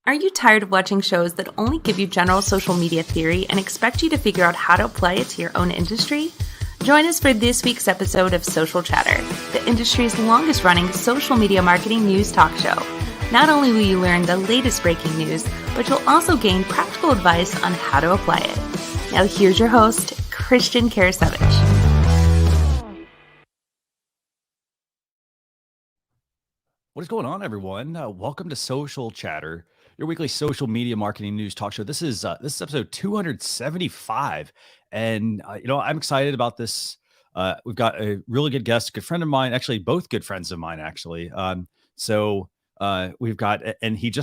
Are you tired of watching shows that only give you general social media theory and expect you to figure out how to apply it to your own industry? Join us for this week's episode of Social Chatter, the industry's longest-running social media marketing news talk show. Not only will you learn the latest breaking news, but you'll also gain practical advice on how to apply it. Now here's your host, Christian Karasevich. What is going on, everyone? Welcome to Social Chatter, your weekly social media marketing news talk show. This is episode 275, and I'm excited about this. We've got a really good guest, a good friend of mine, actually both good friends of mine, actually. We've got, and he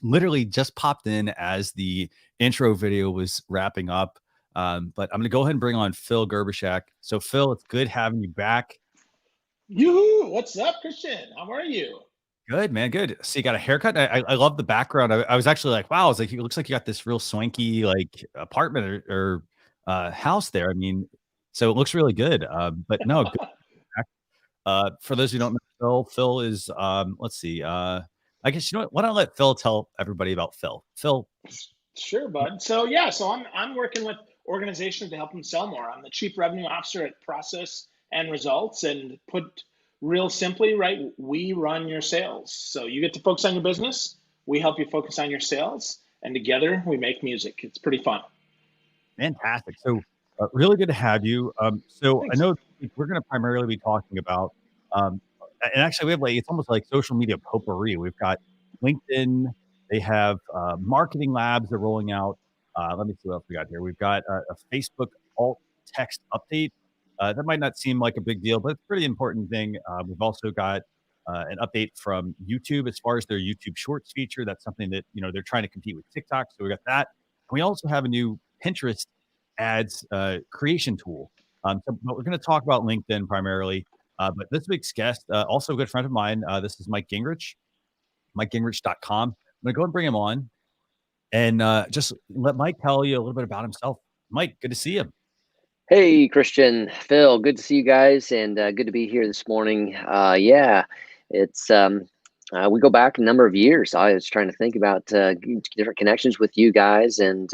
literally just popped in as the intro video was wrapping up. But I'm going to go ahead and bring on Phil Gerbyshak. So, Phil, it's good having you back. Yoo-hoo! What's up, Christian? How are you? Good, man. Good. So you got a haircut. I love the background. I was actually like, wow. I was like, it looks like you got this real swanky like apartment or house there. I mean, so it looks really good. But no, good. For those who don't know Phil is let's see. I guess you know what? Why don't I let Phil tell everybody about Phil? Phil. Sure, bud. So I'm working with organizations to help them sell more. I'm the chief revenue officer at Process and Results, and put real simply, right, we run your sales. So you get to focus on your business, we help you focus on your sales, and together we make music. It's pretty fun. Fantastic. So really good to have you. So Thanks. I know we're going to primarily be talking about, and actually we have it's almost like social media potpourri. We've got LinkedIn. They have marketing labs they're rolling out. Let me see what else we got here. We've got a Facebook alt text update. That might not seem like a big deal, but it's a pretty important thing. We've also got an update from YouTube as far as their YouTube Shorts feature. That's something that they're trying to compete with TikTok, so we got that. And we also have a new Pinterest ads creation tool. But we're going to talk about LinkedIn primarily. But this week's guest, also a good friend of mine, this is Mike Gingerich, MikeGingerich.com. I'm going to go and bring him on and just let Mike tell you a little bit about himself. Mike, good to see you. Hey, Christian, Phil, good to see you guys, and good to be here this morning. It's we go back a number of years. I was trying to think about different connections with you guys, and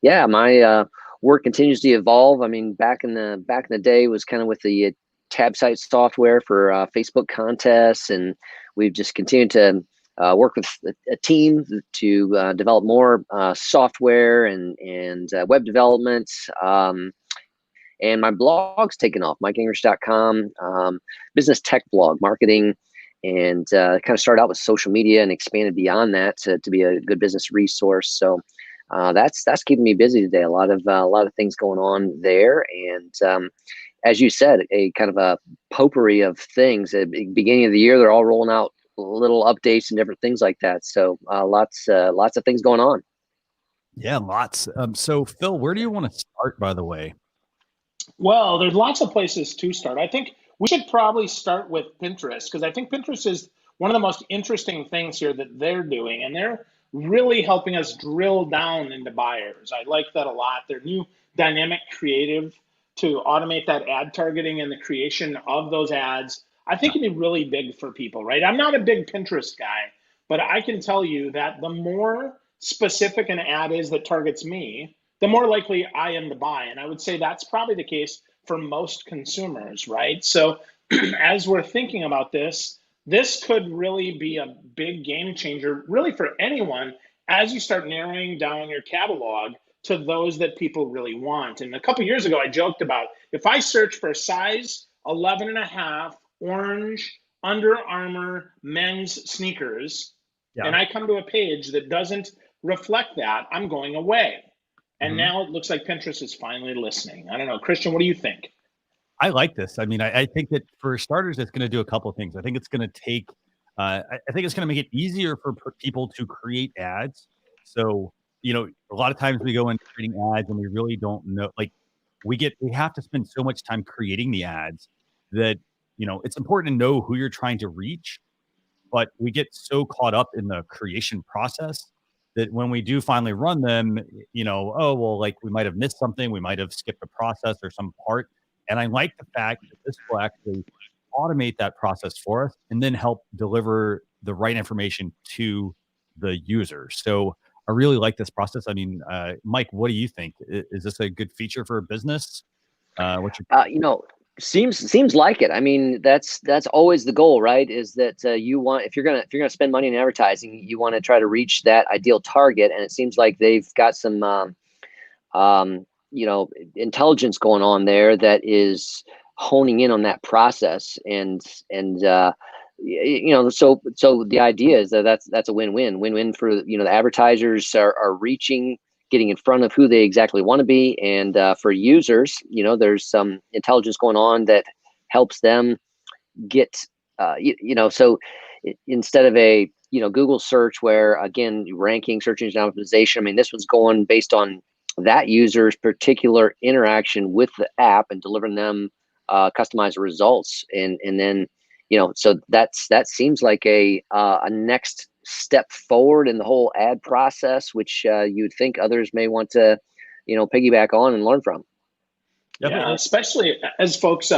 my work continues to evolve. I mean, back in the day was kind of with the tab site software for Facebook contests, and we've just continued to work with a team to develop more software and web development. And my blog's taken off, MikeGingerich.com, business tech blog, marketing, and kind of started out with social media and expanded beyond that to be a good business resource. So that's keeping me busy today. A lot of things going on there, and as you said, a kind of a potpourri of things. At the beginning of the year, they're all rolling out little updates and different things like that. So lots of things going on. Yeah, lots. So Phil, where do you want to start, by the way? Well, there's lots of places to start. I think we should probably start with Pinterest, because I think Pinterest is one of the most interesting things here that they're doing, and they're really helping us drill down into buyers. I like that a lot. Their new dynamic creative to automate that ad targeting and the creation of those ads, I think it'd be really big for people, right? I'm not a big Pinterest guy, but I can tell you that the more specific an ad is that targets me, the more likely I am to buy. And I would say that's probably the case for most consumers, right? So as we're thinking about this could really be a big game changer, really for anyone, as you start narrowing down your catalog to those that people really want. And a couple years ago, I joked about, if I search for size 11.5 orange Under Armour men's sneakers, and I come to a page that doesn't reflect that, I'm going away. And now it looks like Pinterest is finally listening. I don't know. Christian, what do you think? I like this. I mean, I think that for starters, it's going to do a couple of things. I think it's going to take, I think it's going to make it easier for people to create ads. So, a lot of times we go into creating ads and we really don't know, like we have to spend so much time creating the ads that, it's important to know who you're trying to reach, but we get so caught up in the creation process that when we do finally run them, oh, well, like we might have missed something. We might have skipped a process or some part. And I like the fact that this will actually automate that process for us and then help deliver the right information to the user. So I really like this process. I mean, Mike, what do you think? Is this a good feature for a business? What's your Seems like it. I mean, that's always the goal, right? Is that you want, if you're gonna spend money in advertising, you want to try to reach that ideal target, and it seems like they've got some intelligence going on there that is honing in on that process, so the idea is that that's a win-win for the advertisers are reaching, getting in front of who they exactly want to be, and for users, there's some intelligence going on that helps them get so instead of a Google search where, again, ranking, search engine optimization, I mean, this was going based on that user's particular interaction with the app and delivering them customized results, and then so that seems like a next step forward in the whole ad process, which you'd think others may want to piggyback on and learn from. Yeah, especially as folks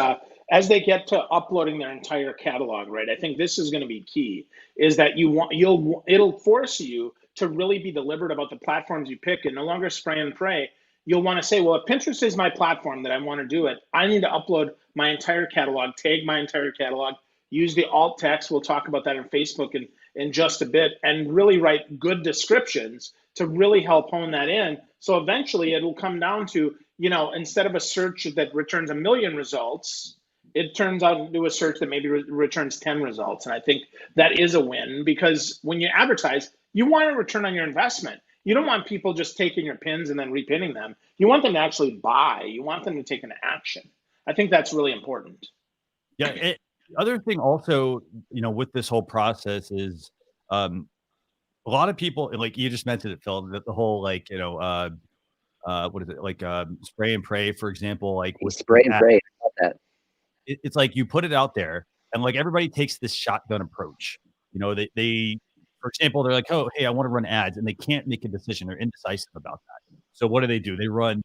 as they get to uploading their entire catalog, right? I think this is going to be key, is that it'll force you to really be deliberate about the platforms you pick and no longer spray and pray. You'll want to say, well, if Pinterest is my platform that I want to do it, I need to upload my entire catalog, tag my entire catalog, use the alt text. We'll talk about that in Facebook in just a bit, and really write good descriptions to really help hone that in. So eventually it'll come down to, instead of a search that returns 1 million results, it turns out into a search that maybe returns 10 results. And I think that is a win, because when you advertise, you want a return on your investment. You don't want people just taking your pins and then repinning them. You want them to actually buy. You want them to take an action. I think that's really important. Yeah. The other thing also, with this whole process is a lot of people, like you just mentioned it, Phil, that the whole, like, what is it? Like spray and pray, for example, like with spray and pray. That. It's like you put it out there and like everybody takes this shotgun approach. They for example, they're like, oh, hey, I want to run ads, and they can't make a decision. They're indecisive about that. So what do? They run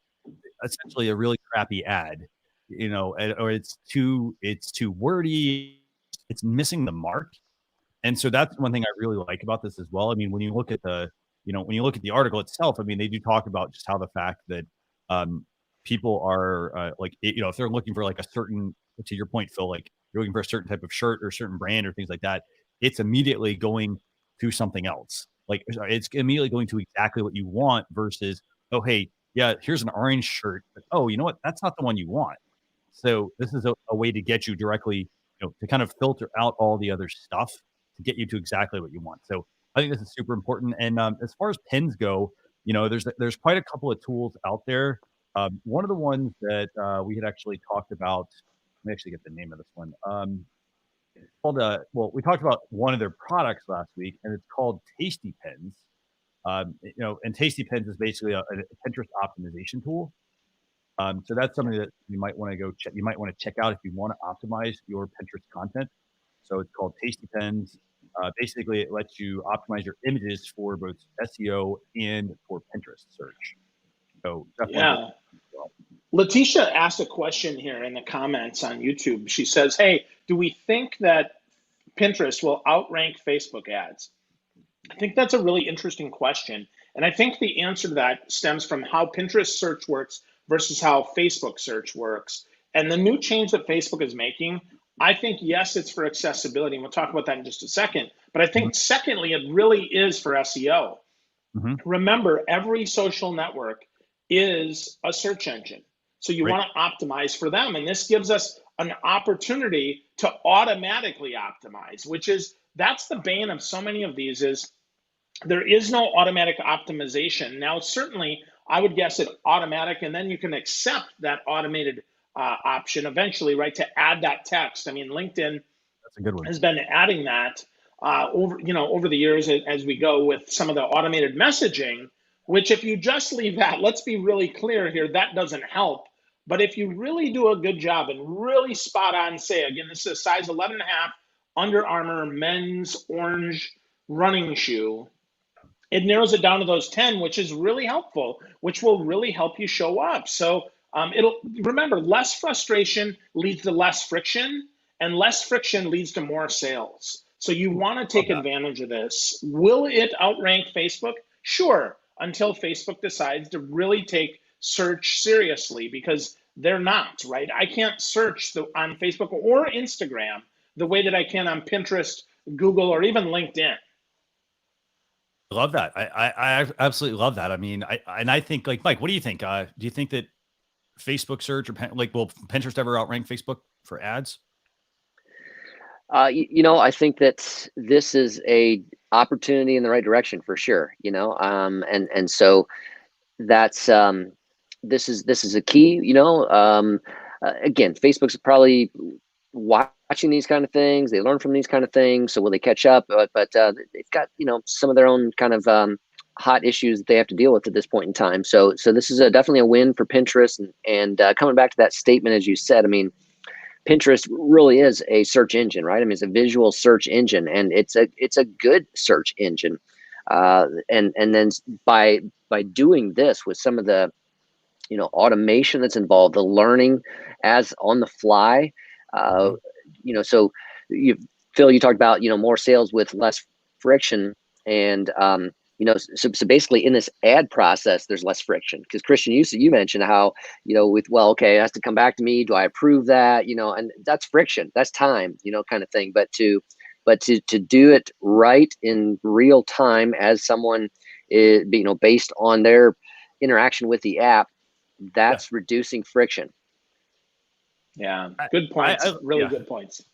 essentially a really crappy ad, or it's too wordy, it's missing the mark. And so that's one thing I really like about this as well. I mean, when you look at the article itself, I mean, they do talk about just how the fact that people are if they're looking for like a certain, to your point, Phil, like you're looking for a certain type of shirt or a certain brand or things like that, it's immediately going to something else. Like it's immediately going to exactly what you want versus, oh, hey, yeah, here's an orange shirt, but oh, you know what? That's not the one you want. So this is a way to get you directly, to kind of filter out all the other stuff to get you to exactly what you want. So I think this is super important. And as far as pins go, there's quite a couple of tools out there. One of the ones that we had actually talked about, let me actually get the name of this one. It's called, we talked about one of their products last week, and it's called Tasty Pins. And Tasty Pins is basically a Pinterest optimization tool. So that's something that you might want to go check. You might want to check out if you want to optimize your Pinterest content. So it's called Tasty Pins. Basically, it lets you optimize your images for both SEO and for Pinterest search. So definitely. Well. Letitia asked a question here in the comments on YouTube. She says, hey, do we think that Pinterest will outrank Facebook ads? I think that's a really interesting question. And I think the answer to that stems from how Pinterest search works versus how Facebook search works. And the new change that Facebook is making, I think, yes, it's for accessibility. And we'll talk about that in just a second. But I think, secondly, it really is for SEO. Mm-hmm. Remember, every social network is a search engine. So you want to optimize for them. And this gives us an opportunity to automatically optimize, that's the bane of so many of these, is there is no automatic optimization. Now, certainly, I would guess it automatic, and then you can accept that automated option eventually, right, to add that text. I mean, LinkedIn has been adding that over the years as we go with some of the automated messaging, which if you just leave that, let's be really clear here, that doesn't help. But if you really do a good job and really spot on, say, again, this is a size 11.5 Under Armour men's orange running shoe, it narrows it down to those 10, which is really helpful, which will really help you show up. So remember, less frustration leads to less friction, and less friction leads to more sales. So you want to take advantage of this. Will it outrank Facebook? Sure, until Facebook decides to really take search seriously, because they're not, right? I can't search on Facebook or Instagram the way that I can on Pinterest, Google, or even LinkedIn. I love that. I absolutely love that. I mean, I think, like, Mike, what do you think? Do you think that Facebook search or will Pinterest ever outrank Facebook for ads? I think that this is a opportunity in the right direction for sure. And so that's this is a key. Again, Facebook's probably watching these kind of things. They learn from these kind of things. So will they catch up? But they've got some of their own kind of hot issues that they have to deal with at this point in time. So this is definitely a win for Pinterest. And coming back to that statement, as you said, I mean, Pinterest really is a search engine, right? I mean, it's a visual search engine, and it's a good search engine. And then by doing this with some of the automation that's involved, the learning as on the fly, so Phil, you talked about more sales with less friction, and so basically in this ad process, there's less friction, because Christian, you mentioned how, it has to come back to me. Do I approve that? And that's friction, that's time, kind of thing. But to do it right in real time as someone is, based on their interaction with the app, that's reducing friction. Yeah, good points. Really good points.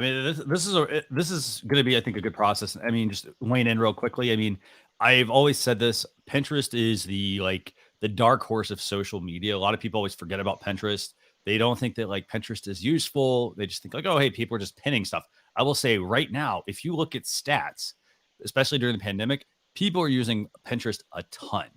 I mean, this is going to be, I think, a good process. I mean, just weighing in real quickly. I mean, I've always said this: Pinterest is the dark horse of social media. A lot of people always forget about Pinterest. They don't think that Pinterest is useful. They just think oh, hey, people are just pinning stuff. I will say right now, if you look at stats, especially during the pandemic, people are using Pinterest a ton.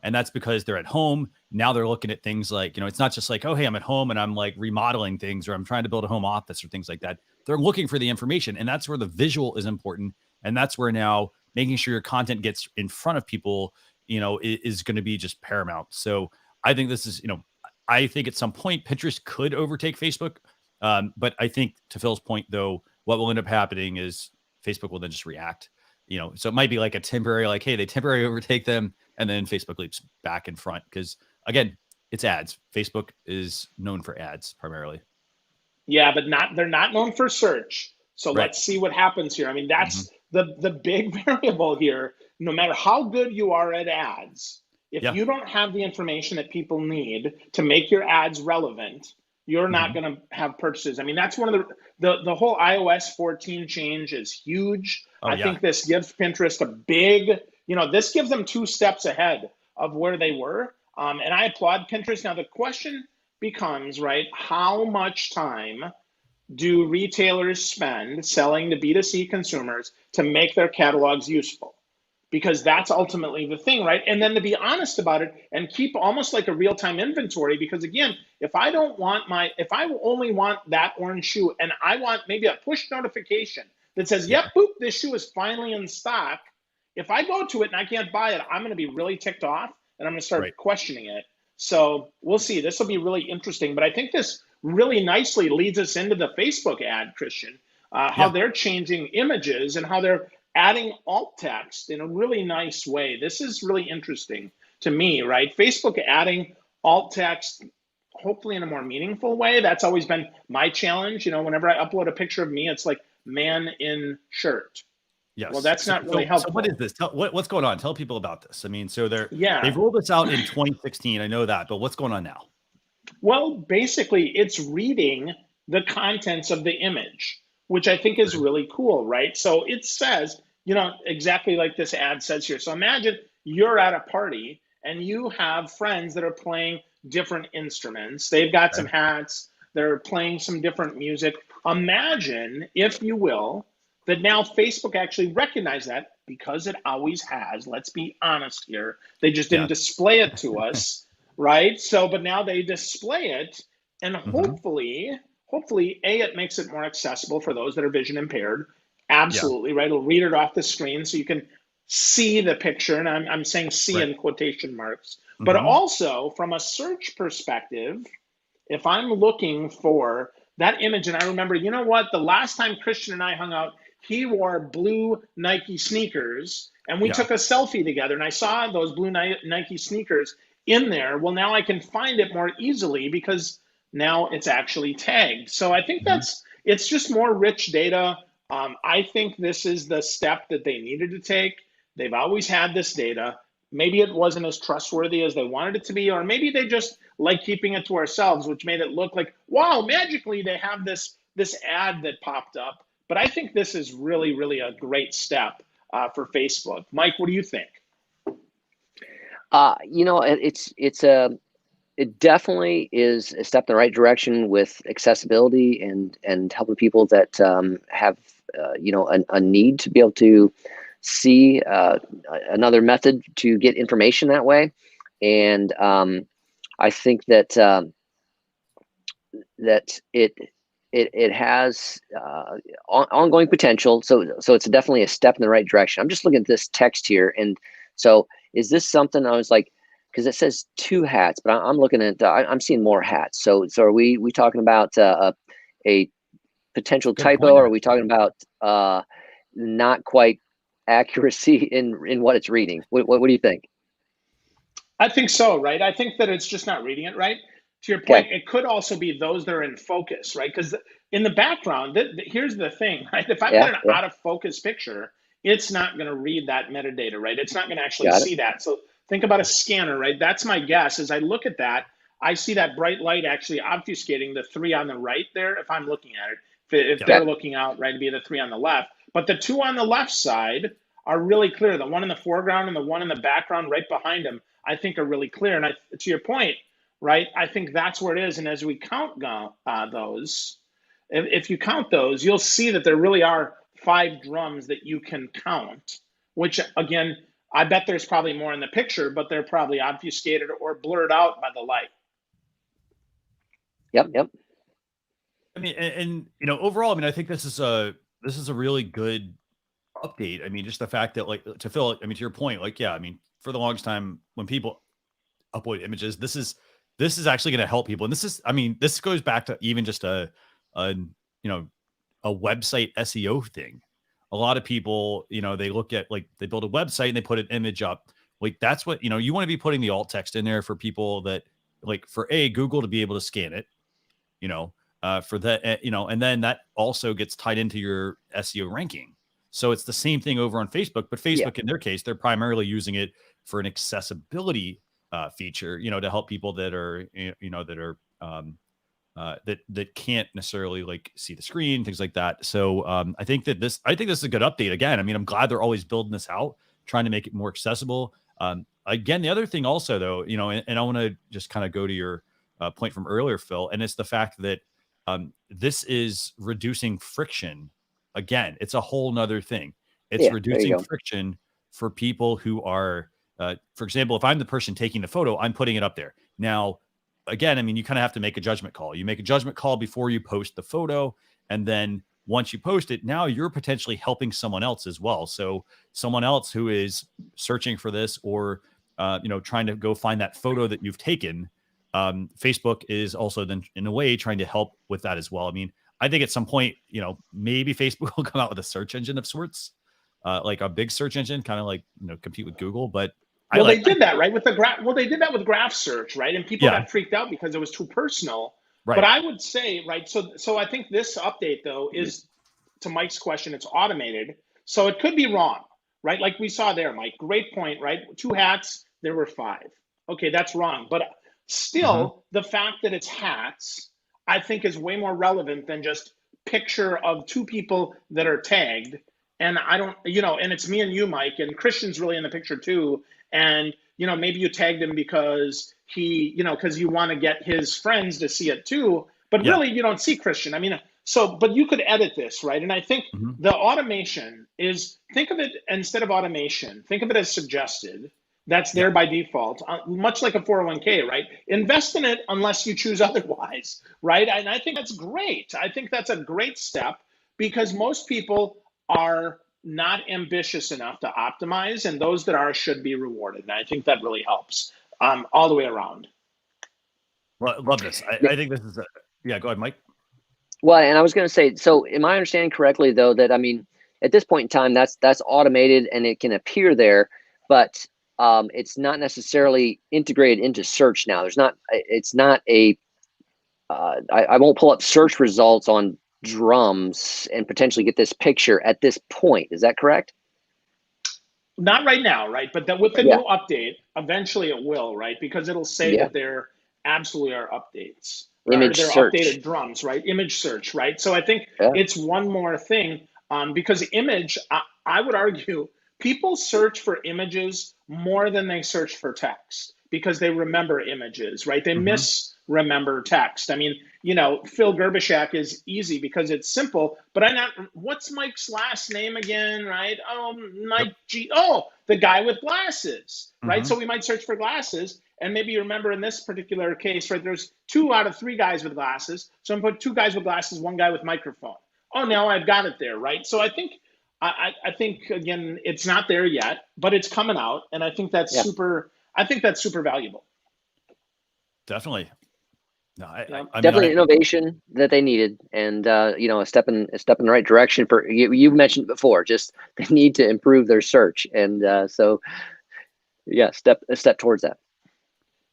And that's because they're at home. Now they're looking at things like, it's not just oh, hey, I'm at home and I'm remodeling things, or I'm trying to build a home office or things like that. They're looking for the information, and that's where the visual is important. And that's where now making sure your content gets in front of people, is going to be just paramount. So I think this is, I think at some point Pinterest could overtake Facebook. But I think, to Phil's point, though, what will end up happening is Facebook will then just react. So it might be a temporary, hey, they temporarily overtake them, and then Facebook leaps back in front, because again, it's ads. Facebook is known for ads primarily. Yeah, but they're not known for search. So let's see what happens here. I mean, that's the big variable here. No matter how good you are at ads, if you don't have the information that people need to make your ads relevant, you're not going to have purchases. I mean, that's one of the whole iOS 14 change is huge. I think this gives Pinterest a big, this gives them 2 steps ahead of where they were. And I applaud Pinterest. Now, the question becomes, right, how much time do retailers spend selling to B2C consumers to make their catalogs useful? Because that's ultimately the thing, right? And then to be honest about it and keep almost like a real-time inventory, because again, if I only want that orange shoe and I want maybe a push notification that says, yep, boop, this shoe is finally in stock. If I go to it and I can't buy it, I'm going to be really ticked off, and I'm going to start questioning it. So we'll see. This will be really interesting. But I think this really nicely leads us into the Facebook ad, Christian, how they're changing images and how they're adding alt text in a really nice way. This is really interesting to me, right? Facebook adding alt text, hopefully in a more meaningful way. That's always been my challenge. Whenever I upload a picture of me, it's like man in shirt. Yes. Well, that's not really helpful. So what is this? What's going on? Tell people about this. I mean, so they've rolled this out in 2016. I know that, but what's going on now? Well, basically, it's reading the contents of the image, which I think is really cool, right? So it says, exactly like this ad says here. So imagine you're at a party and you have friends that are playing different instruments. They've got some hats. They're playing some different music. Imagine, if you will, that now Facebook actually recognized that, because it always has. Let's be honest here. They just didn't display it to us, right? So, but now they display it, and hopefully, it makes it more accessible for those that are vision impaired. Absolutely, right? It'll read it off the screen so you can see the picture, and I'm saying see in quotation marks. But also, from a search perspective, if I'm looking for that image, and I remember, the last time Christian and I hung out, he wore blue Nike sneakers, and we Yeah. took a selfie together, and I saw those blue Nike sneakers in there. Well, now I can find it more easily because now it's actually tagged. So I think it's just more rich data. I think this is the step that they needed to take. They've always had this data. Maybe it wasn't as trustworthy as they wanted it to be, or maybe they just like keeping it to ourselves, which made it look like, wow, magically they have this ad that popped up. But I think this is really, really a great step for Facebook. Mike, what do you think? It definitely is a step in the right direction with accessibility and helping people that have a need to be able to see another method to get information that way. And I think that that it has ongoing potential. So it's definitely a step in the right direction. I'm just looking at this text here, and so is this something? I was like, because it says 2 hats, but I'm looking at I'm seeing more hats. So are we talking about a potential typo, or are we talking about not quite accuracy in what it's reading? What do you think? I think so, right? I think that it's just not reading it right. To your point, it could also be those that are in focus, right? Because in the background, here's the thing, right? If I put an out of focus picture, it's not going to read that metadata, right? It's not going to actually see that. So think about a scanner, right? That's my guess. As I look at that, I see that bright light actually obfuscating the 3 on the right there if I'm looking at it. If they're looking out, right, it'd be the 3 on the left. But the 2 on the left side are really clear. The one in the foreground and the one in the background right behind them, I think, are really clear. And to your point, right, I think that's where it is. And as we count those, if you count those, you'll see that there really are 5 drums that you can count, which, again, I bet there's probably more in the picture, but they're probably obfuscated or blurred out by the light. Yep. I mean, and overall, I mean, I think this is a really good update. I mean, just the fact that, like, to Phil, I mean, to your point, like, yeah, I mean, for the longest time when people upload images, this is actually going to help people. And this goes back to even just a website SEO thing. A lot of people, they look at, like, they build a website and they put an image up. Like, that's what, you want to be putting the alt text in there for people that, like, for Google to be able to scan it, for that, and then that also gets tied into your SEO ranking. So it's the same thing over on Facebook, but Facebook, in their case, they're primarily using it for an accessibility feature, to help people that are, that can't necessarily, like, see the screen, things like that. So I think this is a good update. Again, I mean, I'm glad they're always building this out, trying to make it more accessible. Again, the other thing also, though, and I want to just kind of go to your point from earlier, Phil, and it's the fact that this is reducing friction. Again, it's a whole nother thing. It's reducing friction for people who are, for example, if I'm the person taking the photo, I'm putting it up there. Now, again, I mean, you kind of have to make a judgment call. You make a judgment call before you post the photo. And then once you post it, now you're potentially helping someone else as well. So someone else who is searching for this or, trying to go find that photo that you've taken, Facebook is also then, in a way, trying to help with that as well. I mean, I think at some point, maybe Facebook will come out with a search engine of sorts, like a big search engine, kind of like, compete with Google. But they did that, right? With the graph. Well, they did that with graph search, right? And people got freaked out because it was too personal. Right. But I would say, right, so I think this update, though, is, to Mike's question, it's automated. So it could be wrong, right? Like we saw there, Mike, great point, right? 2 hats, there were 5. Okay, that's wrong. But still, the fact that it's hats, I think, is way more relevant than just picture of 2 people that are tagged. And I don't, and it's me and you, Mike, and Christian's really in the picture too. And, maybe you tagged him because because you want to get his friends to see it too. But really, you don't see Christian. I mean, but you could edit this, right? And I think the automation is, think of it, instead of automation, think of it as suggested. That's there by default, much like a 401k, right? Invest in it unless you choose otherwise, right? And I think that's great. I think that's a great step because most people are not ambitious enough to optimize, and those that are should be rewarded. And I think that really helps all the way around. Well, I love this. I think this is go ahead, Mike. Well, and I was going to say, so am I understanding correctly, though, that, I mean, at this point in time, that's automated and it can appear there, but it's not necessarily integrated into search now. It's not a, I won't pull up search results on drums and potentially get this picture at this point. Is that correct? Not right now, right? But that with the new update, eventually it will, right? Because it'll say that there absolutely are updates. Image they're search. updated drums, right? Image search, right? So I think it's one more thing because image, I would argue, people search for images more than they search for text because they remember images, right? They misremember text. I mean, Phil Gerbyshak is easy because it's simple, but what's Mike's last name again, right? Mike G. Oh, the guy with glasses, right? So we might search for glasses, and maybe you remember in this particular case, right, there's 2 out of 3 guys with glasses. So I'm put 2 guys with glasses, 1 guy with microphone. Oh, now I've got it there, right? So I think again, it's not there yet, but it's coming out, and I think that's super. I think that's super valuable. Definitely. No, I definitely innovation that they needed, and a step in the right direction for you. You mentioned before, just they need to improve their search, and so a step towards that.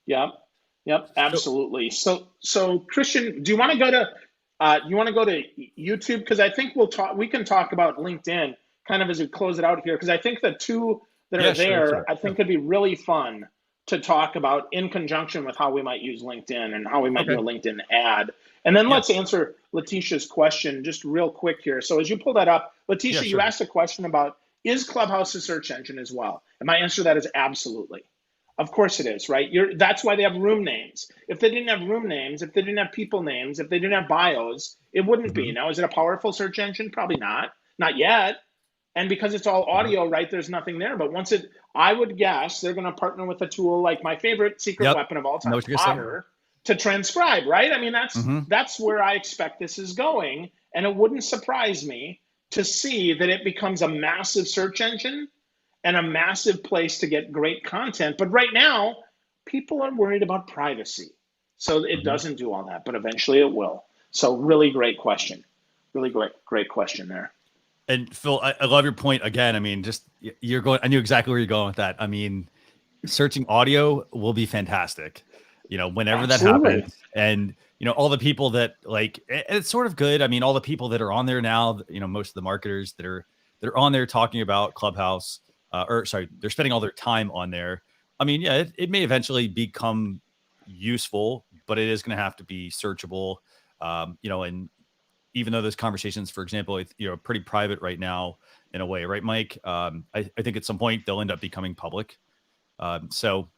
Yep, absolutely. So Christian, do you want to go to YouTube? Because I think we can talk about LinkedIn kind of as we close it out here, because I think the 2 that are there, sure. I think it'd be really fun to talk about in conjunction with how we might use LinkedIn and how we might do a LinkedIn ad. And then let's answer Letitia's question just real quick here. So as you pull that up, Letitia, you asked a question about, is Clubhouse a search engine as well? And my answer to that is absolutely. Of course it is, right? That's why they have room names. If they didn't have room names, if they didn't have people names, if they didn't have bios, it wouldn't be. Now, is it a powerful search engine? Probably not. Not yet. And because it's all audio, right, there's nothing there. But I would guess they're going to partner with a tool like my favorite secret weapon of all time, Otter, to transcribe, right? I mean, that's where I expect this is going. And it wouldn't surprise me to see that it becomes a massive search engine and a massive place to get great content. But right now, people are worried about privacy. So it doesn't do all that, but eventually it will. So really great question. Really great question there. And Phil, I love your point again. I mean, I knew exactly where you're going with that. I mean, searching audio will be fantastic, whenever that happens. And, all the people that it's sort of good. I mean, all the people that are on there now, most of the marketers that are on there talking about Clubhouse, they're spending all their time on there. I mean, it may eventually become useful, but it is going to have to be searchable, and even though those conversations, for example, are pretty private right now in a way, right, Mike? I think at some point they'll end up becoming public. So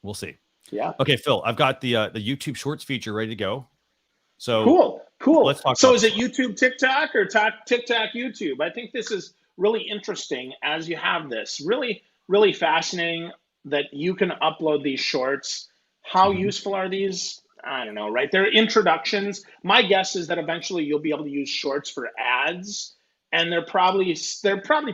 we'll see. Yeah. Okay, Phil, I've got the YouTube Shorts feature ready to go. So cool. Let's talk. So is it YouTube TikTok or TikTok YouTube? I think this is really interesting as you have this. Really, really fascinating that you can upload these shorts. How useful are these? I don't know, right? They're introductions. My guess is that eventually you'll be able to use shorts for ads, and they're probably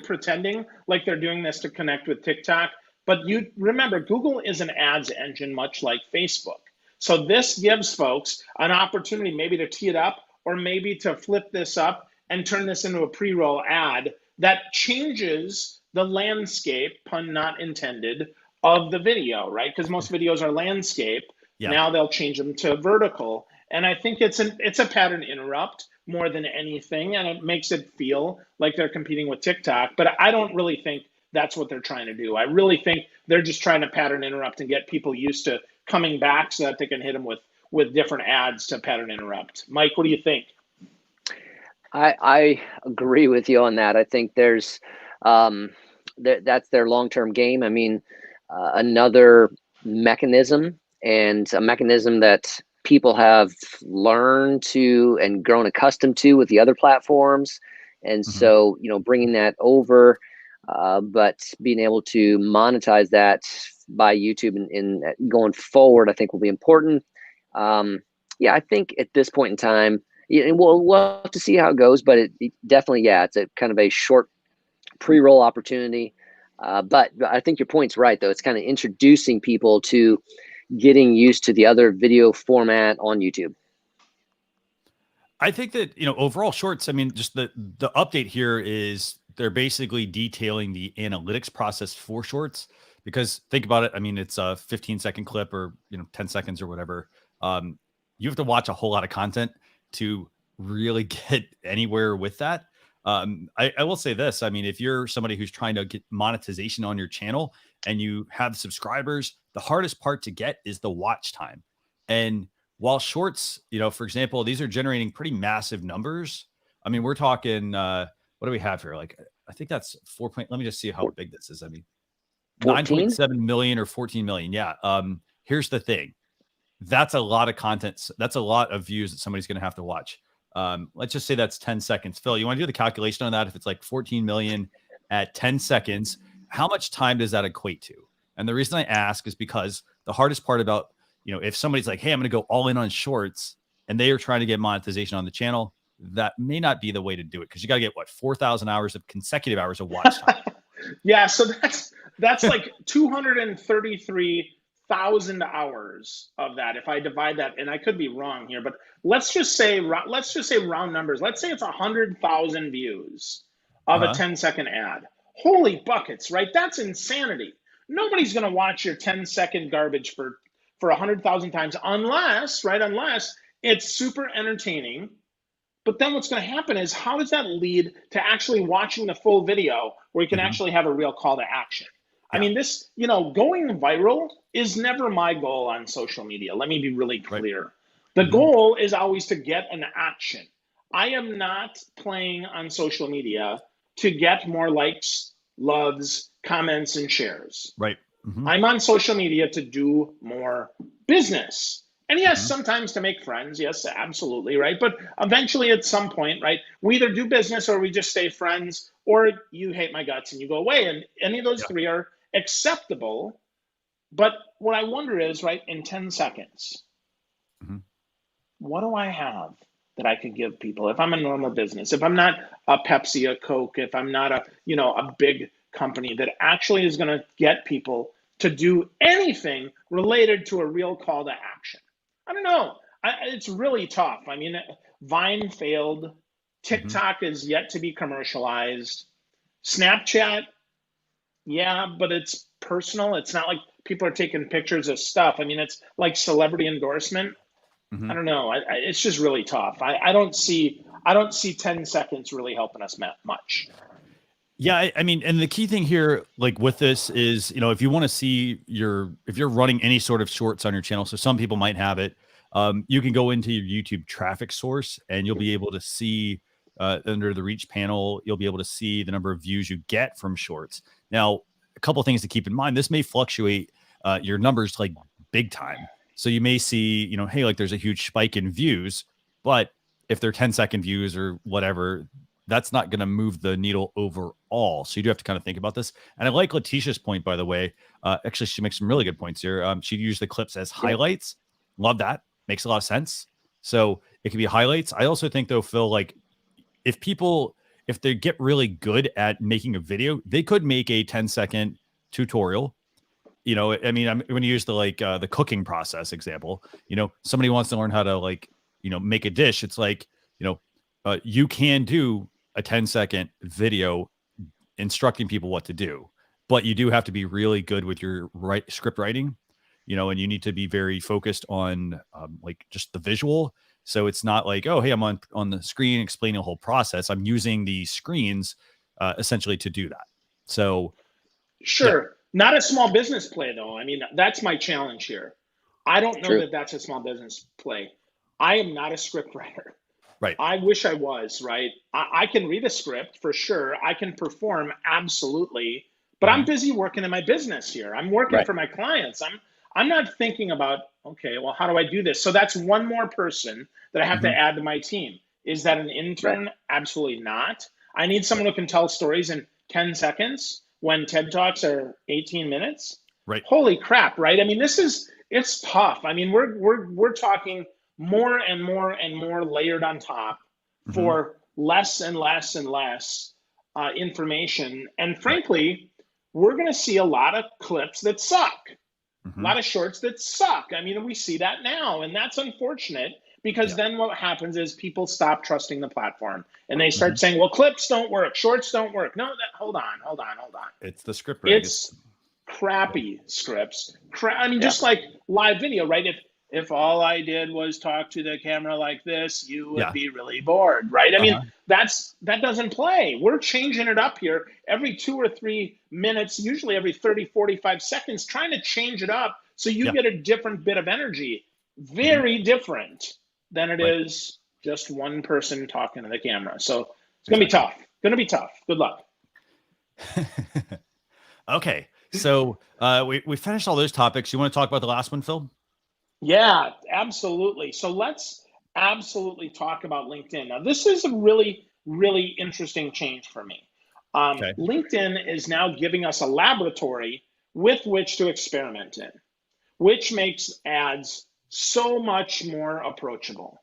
pretending like they're doing this to connect with TikTok. But you remember, Google is an ads engine, much like Facebook. So this gives folks an opportunity maybe to tee it up, or maybe to flip this up and turn this into a pre-roll ad that changes the landscape, pun not intended, of the video, right? Because most videos are landscape. Yeah. Now they'll change them to vertical. And I think it's a pattern interrupt more than anything. And it makes it feel like they're competing with TikTok. But I don't really think that's what they're trying to do. I really think they're just trying to pattern interrupt and get people used to coming back so that they can hit them with different ads to pattern interrupt. Mike, what do you think? I agree with you on that. I think there's that's their long-term game. I mean, another mechanism, and a mechanism that people have learned to and grown accustomed to with the other platforms. And so, bringing that over, but being able to monetize that by YouTube and going forward, I think will be important. I think at this point in time, we'll have to see how it goes, but it definitely, it's a kind of a short pre-roll opportunity. But I think your point's right, though. It's kind of introducing people to getting used to the other video format on YouTube. I think that, overall shorts, I mean, just the update here is they're basically detailing the analytics process for shorts, because think about it. I mean, it's a 15-second clip or, 10 seconds or whatever. You have to watch a whole lot of content to really get anywhere with that. I will say this. I mean, if you're somebody who's trying to get monetization on your channel and you have subscribers, the hardest part to get is the watch time. And while shorts, for example, these are generating pretty massive numbers. I mean, we're talking, what do we have here? Like, I think that's let me just see how big this is. I mean, 14? 9.7 million or 14 million. Yeah. Here's the thing. That's a lot of content. That's a lot of views that somebody's going to have to watch. Let's just say that's 10 seconds. Phil, you want to do the calculation on that? If it's like 14 million at 10 seconds, how much time does that equate to? And the reason I ask is because the hardest part about, if somebody's like, hey, I'm going to go all in on shorts and they are trying to get monetization on the channel, that may not be the way to do it, because you got to get 4,000 hours of consecutive hours of watch time. Yeah, so that's like 233,000 hours of that. If I divide that, and I could be wrong here, but let's just say round numbers. Let's say it's 100,000 views of a 10-second ad. Holy buckets, right? That's insanity. Nobody's going to watch your 10-second garbage for 100,000 times unless it's super entertaining. But then what's going to happen is, how does that lead to actually watching the full video where you can actually have a real call to action? Yeah. I mean, this, going viral is never my goal on social media. Let me be really clear. Right. The goal is always to get an action. I am not playing on social media to get more likes, loves, comments, and shares. Right. I'm on social media to do more business. And yes, sometimes to make friends. Yes, absolutely. Right. But eventually at some point, right, we either do business or we just stay friends, or you hate my guts and you go away. And any of those three are acceptable. But what I wonder is, right, in 10 seconds, what do I have that I could give people? If I'm a normal business, if I'm not a Pepsi, a Coke, if I'm not a big company that actually is going to get people to do anything related to a real call to action. I don't know. It's really tough. I mean, Vine failed. TikTok is yet to be commercialized. Snapchat, yeah, but it's personal. It's not like people are taking pictures of stuff. I mean, it's like celebrity endorsement. I don't know. It's just really tough. I don't see 10 seconds really helping us much. Yeah, I mean, and the key thing here, like with this is, if you want to see if you're running any sort of shorts on your channel, so some people might have it, you can go into your YouTube traffic source and you'll be able to see under the reach panel, you'll be able to see the number of views you get from shorts. Now, a couple of things to keep in mind. This may fluctuate your numbers like big time. So you may see, hey, like there's a huge spike in views, but if they're 10-second views or whatever, that's not going to move the needle overall. So you do have to kind of think about this. And I like Letitia's point, by the way. Actually, she makes some really good points here. She used the clips as highlights. Love that. Makes a lot of sense. So it can be highlights. I also think, though, Phil, like if they get really good at making a video, they could make a 10-second tutorial. I mean, I'm going to use the cooking process example. Somebody wants to learn how to make a dish. It's like, you can do a 10-second video instructing people what to do, but you do have to be really good with your script writing, and you need to be very focused on just the visual. So it's not like, oh, hey, I'm on the screen explaining the whole process. I'm using the screens essentially to do that. So sure. Yeah. Not a small business play, though. I mean, that's my challenge here. I don't know that that's a small business play. I am not a script writer. Right. I wish I was, right? I can read a script for sure. I can perform, absolutely. But I'm busy working in my business here. I'm working for my clients. I'm not thinking about, okay, well, how do I do this? So that's one more person that I have to add to my team. Is that an intern? Right. Absolutely not. I need someone who can tell stories in 10 seconds when TED Talks are 18 minutes. Right. Holy crap, right? I mean, it's tough. I mean, we're talking more and more and more layered on top for less and less and less information. And frankly, we're going to see a lot of clips that suck, a lot of shorts that suck. I mean, we see that now, and that's unfortunate because then what happens is people stop trusting the platform and they start saying, well, clips don't work, shorts don't work. No, hold on. It's the script writing. It's crappy scripts. Just like live video, right? If all I did was talk to the camera like this, you would be really bored, right? I mean, that doesn't play. We're changing it up here every 2 or 3 minutes, usually every 30, 45 seconds, trying to change it up so you get a different bit of energy. Very different than it is just one person talking to the camera. So it's going to be tough. Good luck. Okay. So we finished all those topics. You want to talk about the last one, Phil? Yeah, absolutely. So let's absolutely talk about LinkedIn. Now, this is a really, really interesting change for me. LinkedIn is now giving us a laboratory with which to experiment in, which makes ads so much more approachable,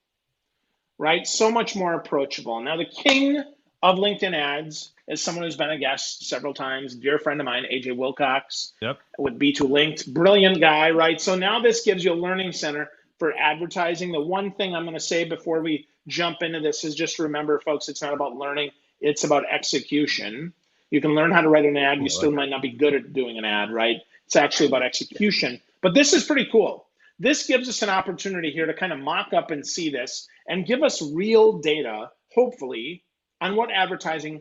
right? So much more approachable. Now, the king of LinkedIn ads is someone who's been a guest several times, dear friend of mine, AJ Wilcox, with B2 Linked, brilliant guy, right? So now this gives you a learning center for advertising. The one thing I'm going to say before we jump into this is just remember, folks, it's not about learning, it's about execution. You can learn how to write an ad, you still might not be good at doing an ad, right? It's actually about execution. But this is pretty cool. This gives us an opportunity here to kind of mock up and see this and give us real data, hopefully, on what advertising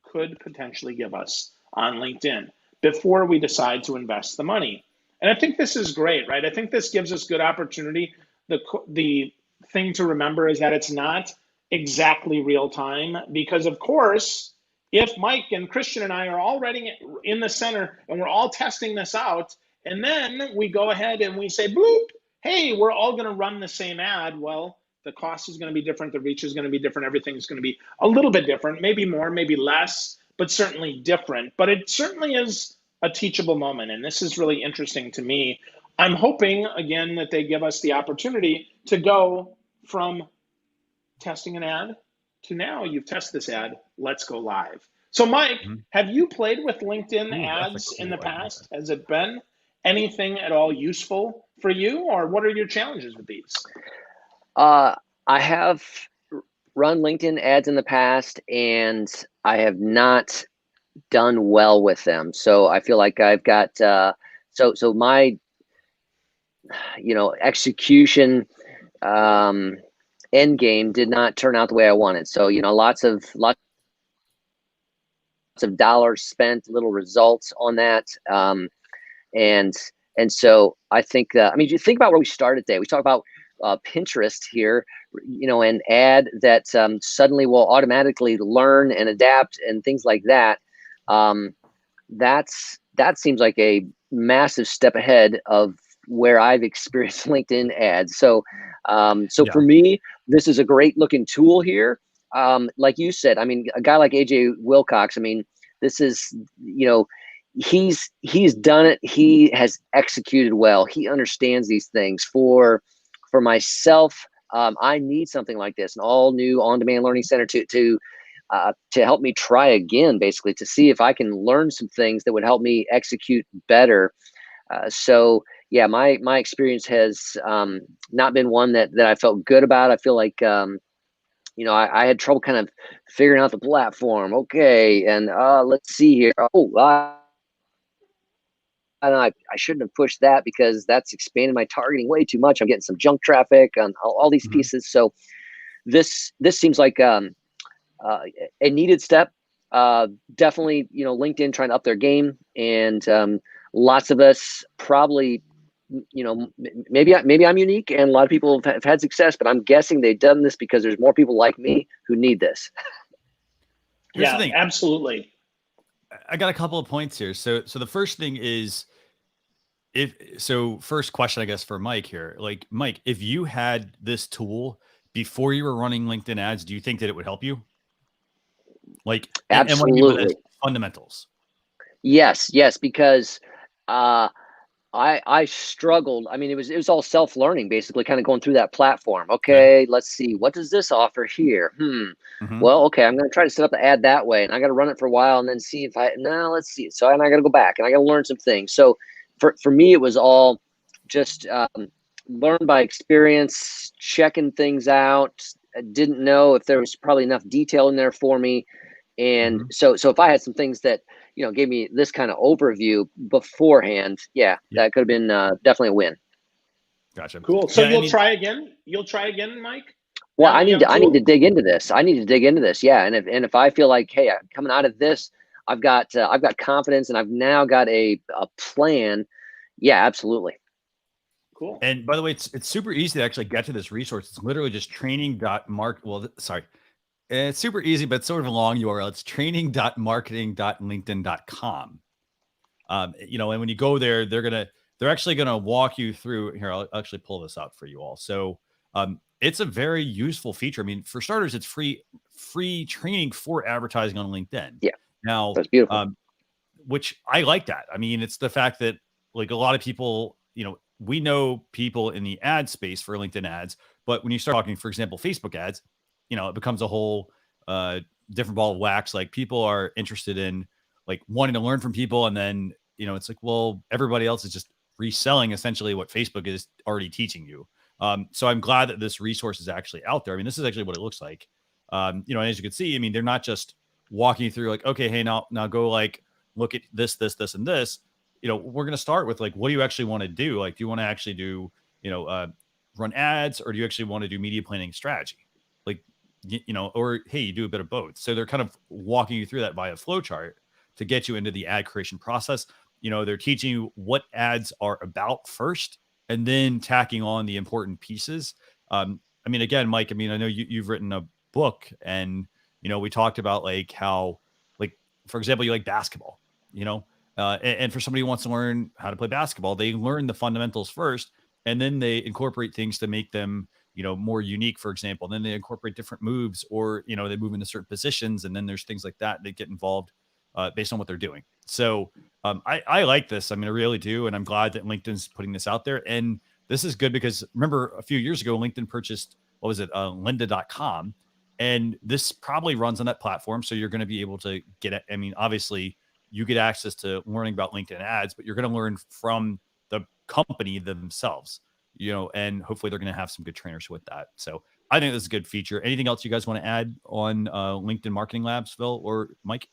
could potentially give us on LinkedIn before we decide to invest the money. And I think this is great, right? I think this gives us good opportunity. The thing to remember is that it's not exactly real time because, of course, if Mike and Christian and I are all writing it in the center and we're all testing this out, and then we go ahead and we say, bloop, hey, we're all going to run the same ad. Well, the cost is going to be different. The reach is going to be different. Everything is going to be a little bit different, maybe more, maybe less, but certainly different. But it certainly is a teachable moment. And this is really interesting to me. I'm hoping, again, that they give us the opportunity to go from testing an ad to now you've tested this ad, let's go live. So Mike, have you played with LinkedIn ads in the past? Has it been anything at all useful for you, or what are your challenges with these? I have run LinkedIn ads in the past, and I have not done well with them. So I feel like I've got so my execution end game did not turn out the way I wanted. So lots of dollars spent, little results on that, and so I think you think about where we started today. We talked about Pinterest here, an ad that suddenly will automatically learn and adapt and things like that. That seems like a massive step ahead of where I've experienced LinkedIn ads. So for me, this is a great looking tool here. Like you said, a guy like AJ Wilcox, this is, he's done it. He has executed well. He understands these things. For myself, I need something like this, an all new on-demand learning center to help me try again, basically, to see if I can learn some things that would help me execute better. So yeah, my experience has not been one that I felt good about. I feel like I had trouble kind of figuring out the platform. Okay, and let's see here. I shouldn't have pushed that because that's expanded my targeting way too much. I'm getting some junk traffic on all these pieces. So this seems like a needed step. Definitely, LinkedIn trying to up their game, and lots of us probably, maybe I'm unique, and a lot of people have had success, but I'm guessing they've done this because there's more people like me who need this. Here's the thing. Absolutely. I got a couple of points here. So the first thing is, first question, I guess, for Mike here. Like, Mike, if you had this tool before you were running LinkedIn ads, do you think that it would help you? Like, absolutely. And what I mean by that, fundamentals. Yes, because I struggled. It was all self-learning, basically, kind of going through that platform. Okay, let's see, what does this offer here? Well, okay, I'm going to try to set up the ad that way, and I got to run it for a while and then see if let's see. So and I got to go back and I got to learn some things. So for me, it was all just learned by experience, checking things out. I didn't know if there was probably enough detail in there for me. And so if I had some things that, gave me this kind of overview beforehand, that could have been definitely a win. Gotcha. Cool. So you'll try again? You'll try again, Mike? Well, I need to dig into this. Yeah. And if I feel like, hey, coming out of this, I've got confidence and I've now got a plan. Yeah, absolutely. Cool. And by the way, it's super easy to actually get to this resource. It's literally just training.mark. Well, sorry. It's super easy, but it's sort of a long URL. It's training.marketing.linkedin.com. And when you go there, they're actually going to walk you through here. I'll actually pull this up for you all. So, it's a very useful feature. I mean, for starters, it's free training for advertising on LinkedIn. Yeah. Now, that's beautiful. Which I like that. I mean, it's the fact that like a lot of people, we know people in the ad space for LinkedIn ads, but when you start talking, for example, Facebook ads, it becomes a whole different ball of wax. Like people are interested in like wanting to learn from people. And then, it's like, well, everybody else is just reselling essentially what Facebook is already teaching you. So I'm glad that this resource is actually out there. I mean, this is actually what it looks like. And as you can see, I mean, they're not just walking you through like, okay, hey, now go like, look at this, and this, we're going to start with like, what do you actually want to do? Like, do you want to actually do, run ads, or do you actually want to do media planning strategy? Like, or, hey, you do a bit of both. So they're kind of walking you through that via flowchart to get you into the ad creation process. They're teaching you what ads are about first, and then tacking on the important pieces. I mean, again, Mike, I mean, I know you've written a book, and, we talked about like how, like, for example, you like basketball, and for somebody who wants to learn how to play basketball, they learn the fundamentals first, and then they incorporate things to make them, more unique, for example. And then they incorporate different moves, or, they move into certain positions. And then there's things like that get involved based on what they're doing. So I like this. I mean, I really do. And I'm glad that LinkedIn's putting this out there. And this is good because remember a few years ago, LinkedIn purchased, lynda.com. And this probably runs on that platform. So you're going to be able to get it. I mean, obviously you get access to learning about LinkedIn ads, but you're going to learn from the company themselves, and hopefully they're going to have some good trainers with that. So I think this is a good feature. Anything else you guys want to add on LinkedIn Marketing Labs, Phil or Mike?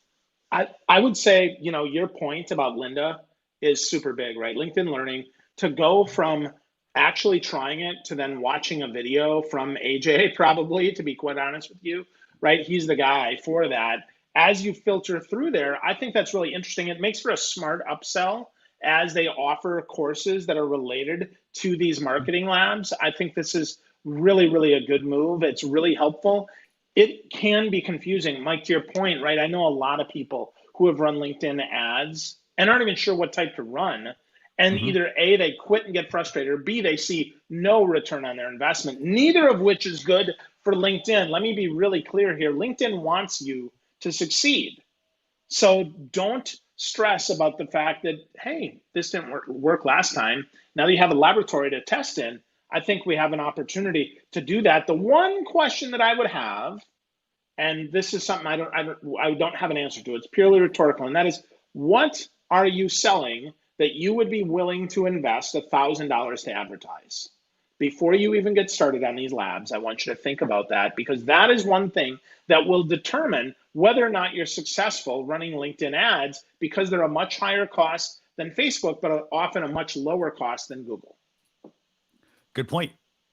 I would say, your point about Lynda is super big, right? LinkedIn Learning, to go from actually trying it to then watching a video from AJ, probably, to be quite honest with you, right? He's the guy for that. As you filter through there, I think that's really interesting. It makes for a smart upsell as they offer courses that are related to these marketing labs. I think this is really, really a good move. It's really helpful. It can be confusing. Mike, to your point, right? I know a lot of people who have run LinkedIn ads and aren't even sure what type to run. And either A, they quit and get frustrated, or B, they see no return on their investment, neither of which is good for LinkedIn. Let me be really clear here. LinkedIn wants you to succeed. So don't stress about the fact that, hey, this didn't work last time. Now that you have a laboratory to test in, I think we have an opportunity to do that. The one question that I would have, and this is something I don't have an answer to, it's purely rhetorical, and that is, what are you selling that you would be willing to invest $1,000 to advertise? Before you even get started on these labs, I want you to think about that, because that is one thing that will determine whether or not you're successful running LinkedIn ads, because they're a much higher cost than Facebook, but often a much lower cost than Google. Good point.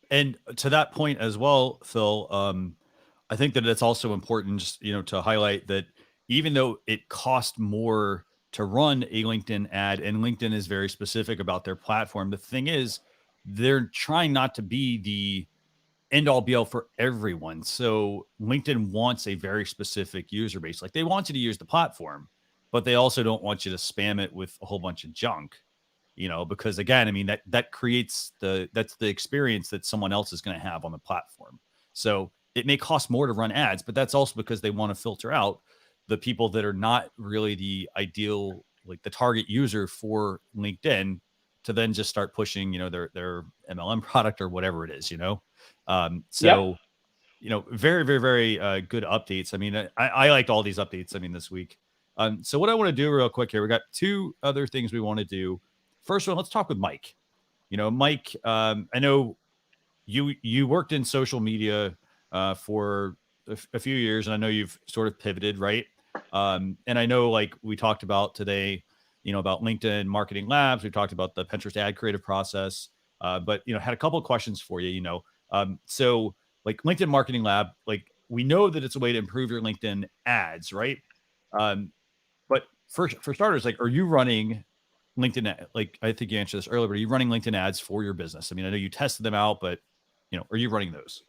And to that point as well, Phil, I think that it's also important just, to highlight that even though it costs more to run a LinkedIn ad, and LinkedIn is very specific about their platform, the thing is they're trying not to be the end all be all for everyone. So LinkedIn wants a very specific user base. Like they want you to use the platform, but they also don't want you to spam it with a whole bunch of junk. Because again, I mean, that creates that's the experience that someone else is going to have on the platform. So it may cost more to run ads, but that's also because they want to filter out the people that are not really the ideal, like the target user for LinkedIn, to then just start pushing, their MLM product or whatever it is, very, very, very good updates. I mean, I liked all these updates. I mean, this week. So what I want to do real quick here, we got two other things we want to do. First one, let's talk with Mike. Mike, I know you worked in social media for a few years, and I know you've sort of pivoted, right? And I know, like we talked about today, about LinkedIn Marketing Labs. We talked about the Pinterest ad creative process, but had a couple of questions for you. So like LinkedIn Marketing Lab, like we know that it's a way to improve your LinkedIn ads, right? But for starters, like, are you running LinkedIn? Like, I think you answered this earlier, but are you running LinkedIn ads for your business? I mean, I know you tested them out, but are you running those?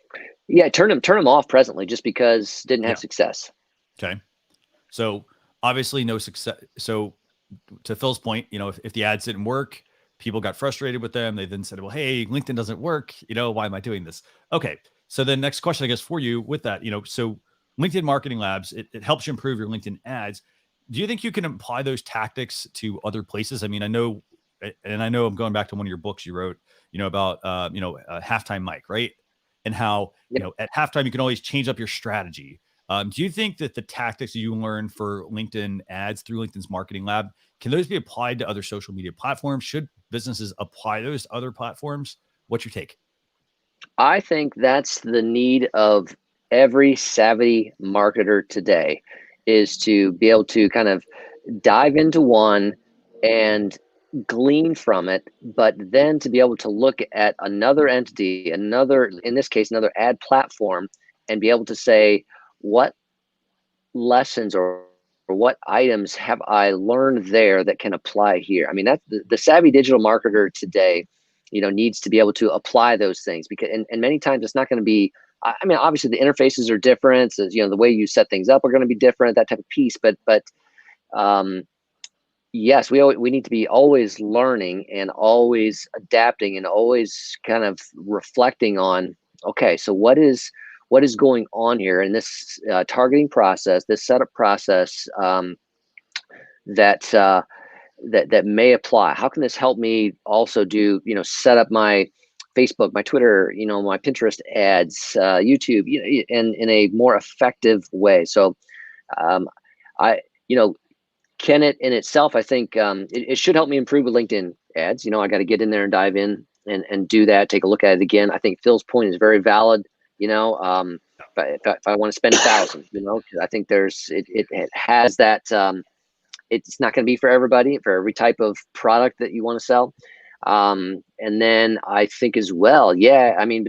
Yeah, turn them off presently just because didn't have success. Okay. So obviously no success. So to Phil's point, if the ads didn't work, people got frustrated with them. They then said, well, hey, LinkedIn doesn't work. Why am I doing this? Okay. So then next question, I guess, for you with that, so LinkedIn Marketing Labs, it helps you improve your LinkedIn ads. Do you think you can apply those tactics to other places? I mean, I know I'm going back to one of your books you wrote, about, halftime Mike, right? And how, Yep. at halftime, you can always change up your strategy. Do you think that the tactics you learn for LinkedIn ads through LinkedIn's Marketing Lab, can those be applied to other social media platforms? Should businesses apply those to other platforms? What's your take? I think that's the need of every savvy marketer today, is to be able to kind of dive into one and glean from it, but then to be able to look at another entity, in this case, another ad platform, and be able to say, what lessons or what items have I learned there that can apply here? I mean, that's the savvy digital marketer today, needs to be able to apply those things, because, and many times it's not going to be, I mean, obviously the interfaces are different. So, the way you set things up are going to be different, that type of piece. But yes, we need to be always learning and always adapting and always kind of reflecting on, okay, so what is going on here in this targeting process, this setup process, that that may apply. How can this help me also do, set up my Facebook, my Twitter, my Pinterest ads, YouTube, in a more effective way. So I, can it in itself, I think it should help me improve with LinkedIn ads. I got to get in there and dive in and do that, take a look at it again. I think Phil's point is very valid. If I want to spend 1,000, I think it has that, it's not going to be for everybody, for every type of product that you want to sell. And then I think as well, I mean,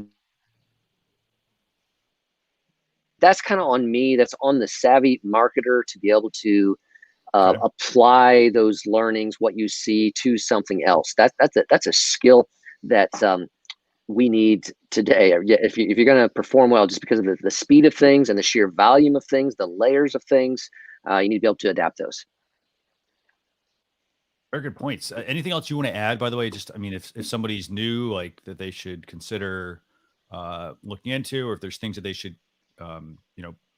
that's kind of on me. That's on the savvy marketer to be able to apply those learnings, what you see, to something else. That's a skill that we need today. If you're going to perform well, just because of the speed of things and the sheer volume of things, the layers of things, you need to be able to adapt those. Very good points. Anything else you want to add, by the way? Just, I mean, if somebody's new, like, that they should consider looking into, or if there's things that they should,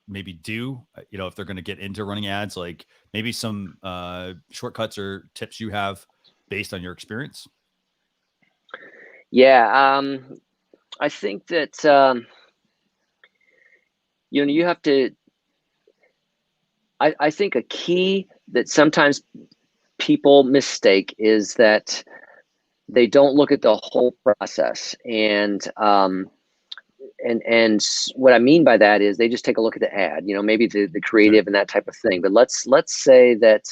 maybe do, if they're going to get into running ads, like maybe some shortcuts or tips you have based on your experience. Yeah. I think that, you have to, I think a key that sometimes people mistake is that they don't look at the whole process. And what I mean by that is they just take a look at the ad, maybe the creative and that type of thing. But let's say that,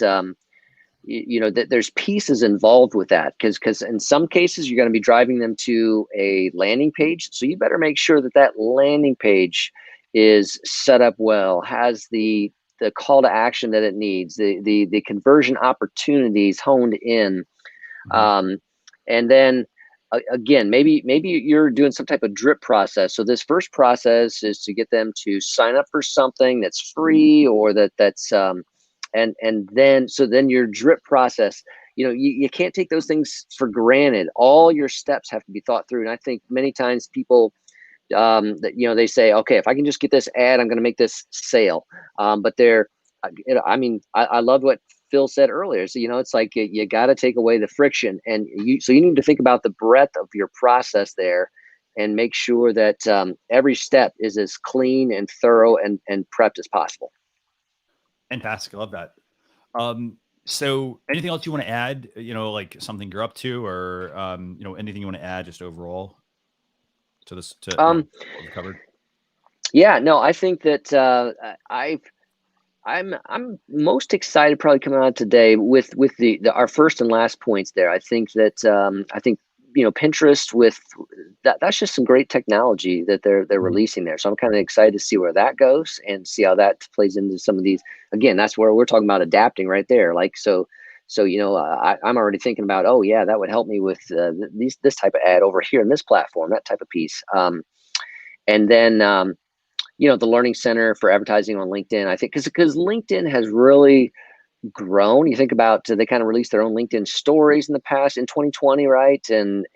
that there's pieces involved with that, because in some cases you're going to be driving them to a landing page. So you better make sure that landing page is set up well, has the call to action that it needs, the conversion opportunities honed in. Mm-hmm. And then again, maybe you're doing some type of drip process. So this first process is to get them to sign up for something that's free, or that's and then your drip process, you can't take those things for granted. All your steps have to be thought through. And I think many times people that, they say, okay, if I can just get this ad, I'm going to make this sale. But I mean, I love what Phil said earlier. So, it's like you got to take away the friction, and so you need to think about the breadth of your process there, and make sure that every step is as clean and thorough and prepped as possible. Fantastic. I love that. So anything else you want to add, like something you're up to, or, anything you want to add just overall to this, what we've covered? Yeah, no, I think that I'm most excited probably coming out today with the our first and last points there. I think that Pinterest with that's just some great technology that they're releasing there. So I'm kind of excited to see where that goes and see how that plays into some of these. Again, that's where we're talking about adapting right there. Like so I'm already thinking about, oh yeah, that would help me with this type of ad over here in this platform, that type of piece. And then the Learning Center for advertising on LinkedIn. I think because LinkedIn has really grown. You think about they kind of released their own LinkedIn stories in the past in 2020, right? And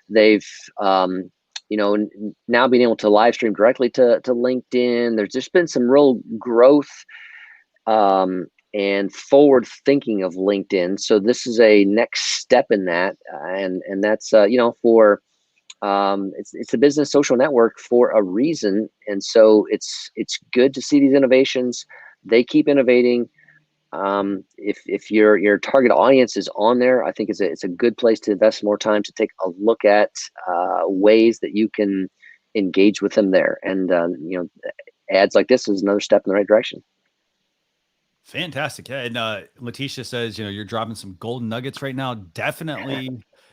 they've now being able to live stream directly to LinkedIn. There's just been some real growth and forward thinking of LinkedIn. So this is a next step in that, and that's for it's a business social network for a reason, and so it's good to see these innovations. They keep innovating. If your target audience is on there, I think it's a good place to invest more time to take a look at ways that you can engage with them there. And ads like this is another step in the right direction. Fantastic. Yeah. And Letitia says, you're dropping some golden nuggets right now. Definitely,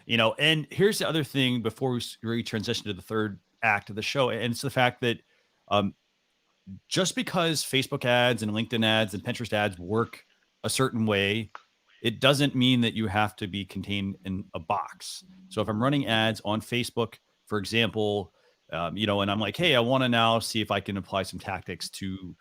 and here's the other thing before we really transition to the third act of the show. And it's the fact that just because Facebook ads and LinkedIn ads and Pinterest ads work a certain way, it doesn't mean that you have to be contained in a box. So if I'm running ads on Facebook, for example, and I'm like, hey, I want to now see if I can apply some tactics to,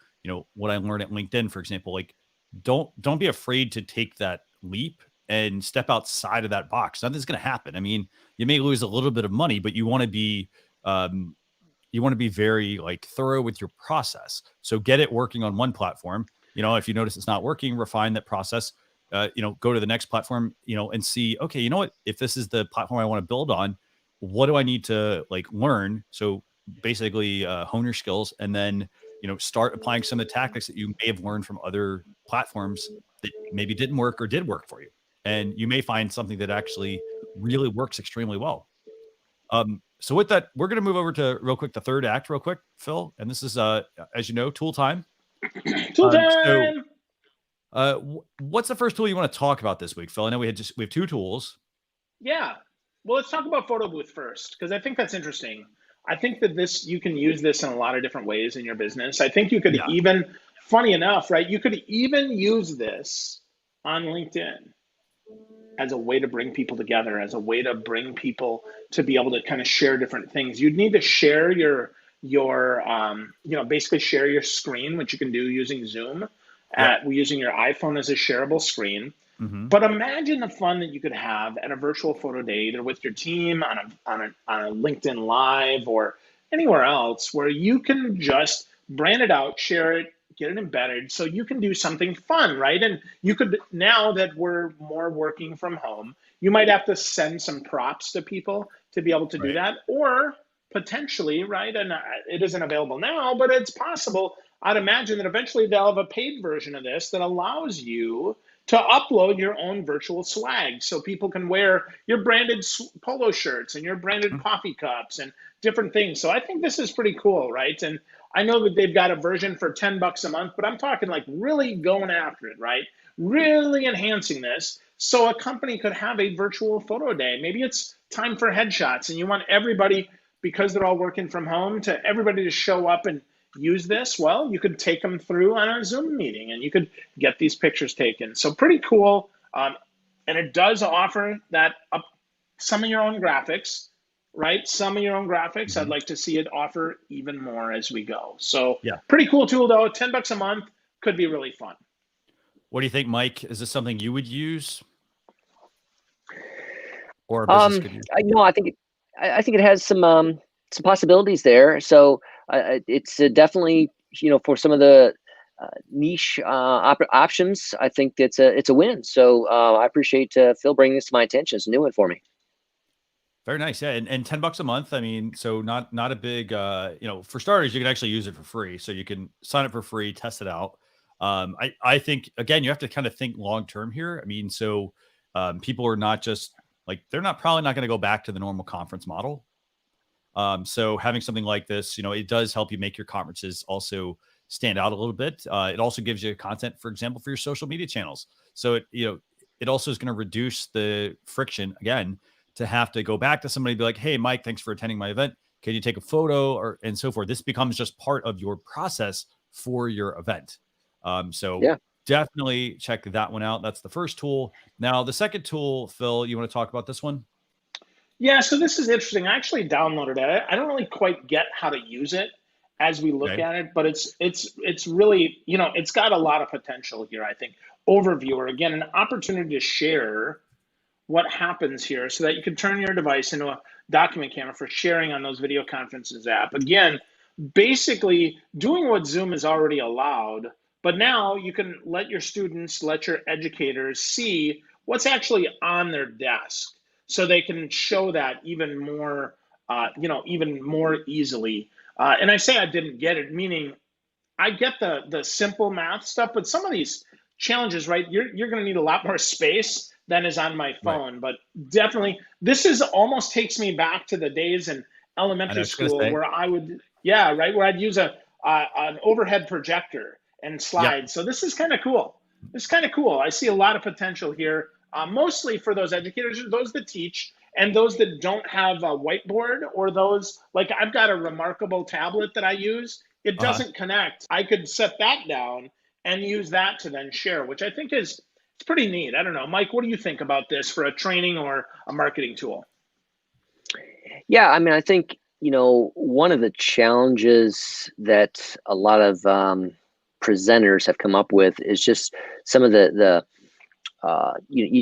what I learned at LinkedIn, for example. Like, don't be afraid to take that leap and step outside of that box. Nothing's going to happen. I mean, you may lose a little bit of money, but you want to be very thorough with your process. So get it working on one platform. If you notice it's not working, refine that process. Go to the next platform, and see, okay, you know what? If this is the platform I want to build on, what do I need to learn? So basically hone your skills, and then, start applying some of the tactics that you may have learned from other platforms that maybe didn't work or did work for you. And you may find something that actually really works extremely well. So with that, we're going to move over to real quick, the third act real quick, Phil. And this is, as you know, tool time. Tool time. What's the first tool you want to talk about this week, Phil? I know we have two tools. Yeah. Well, let's talk about VirtualBooth first, because I think that's interesting. I think that you can use this in a lot of different ways in your business. I think you could even, funny enough, right? You could even use this on LinkedIn as a way to bring people together, as a way to bring people to be able to kind of share different things. You'd need to share your basically share your screen, which you can do using Zoom, using your iPhone as a shareable screen. Mm-hmm. But imagine the fun that you could have at a virtual photo day, either with your team on a LinkedIn Live or anywhere else, where you can just brand it out, share it, get it embedded, so you can do something fun, right? And you could, now that we're more working from home, you might have to send some props to people to be able to do that, or potentially, right? And it isn't available now, but it's possible. I'd imagine that eventually they'll have a paid version of this that allows you to upload your own virtual swag, so people can wear your branded polo shirts and your branded coffee cups and different things. So I think this is pretty cool, right? And I know that they've got a version for $10 a month, but I'm talking really going after it, right? Really enhancing this, so a company could have a virtual photo day. Maybe it's time for headshots, and you want everybody, because they're all working from home, to everybody to show up and use this. Well, you could take them through on a Zoom meeting and you could get these pictures taken. So pretty cool. And it does offer that some of your own graphics, right? Some of your own graphics. Mm-hmm. I'd like to see it offer even more as we go. So pretty cool tool though. $10 a month could be really fun. What do you think, Mike? Is this something you would use? Or a business could use? I think it has some possibilities there. So it's definitely, for some of the niche options, I think it's a win. So I appreciate Phil bringing this to my attention. It's a new one for me. Very nice. Yeah. And $10 a month. I mean, so not a big, for starters, you can actually use it for free. So you can sign up for free, test it out. I think, again, you have to kind of think long term here. I mean, so people are not just like, they're not probably not going to go back to the normal conference model. So having something like this, it does help you make your conferences also stand out a little bit. It also gives you content, for example, for your social media channels. So it also is going to reduce the friction, again, to have to go back to somebody and be like, hey, Mike, thanks for attending my event. Can you take a photo and so forth? This becomes just part of your process for your event. So definitely check that one out. That's the first tool. Now, the second tool, Phil, you want to talk about this one? Yeah, so this is interesting. I actually downloaded it. I don't really quite get how to use it as we look at it, but it's really, it's got a lot of potential here, I think. Overviewer, again, an opportunity to share what happens here so that you can turn your device into a document camera for sharing on those video conferences app. Again, basically doing what Zoom is already allowed, but now you can let your students, let your educators see what's actually on their desk so they can show that even more, even more easily. And I say I didn't get it, meaning I get the simple math stuff, but some of these challenges, right, you're going to need a lot more space than is on my phone. Right. But definitely, this is almost takes me back to the days in elementary school where I would, where I'd use an overhead projector and slide. Yep. So this is kind of cool. It's kind of cool. I see a lot of potential here, mostly for those educators, those that teach, and those that don't have a whiteboard, or those, like I've got a remarkable tablet that I use. It doesn't connect. I could set that down and use that to then share, which I think it's pretty neat. I don't know, Mike, what do you think about this for a training or a marketing tool? Yeah, I mean, I think, one of the challenges that a lot of presenters have come up with is just some of the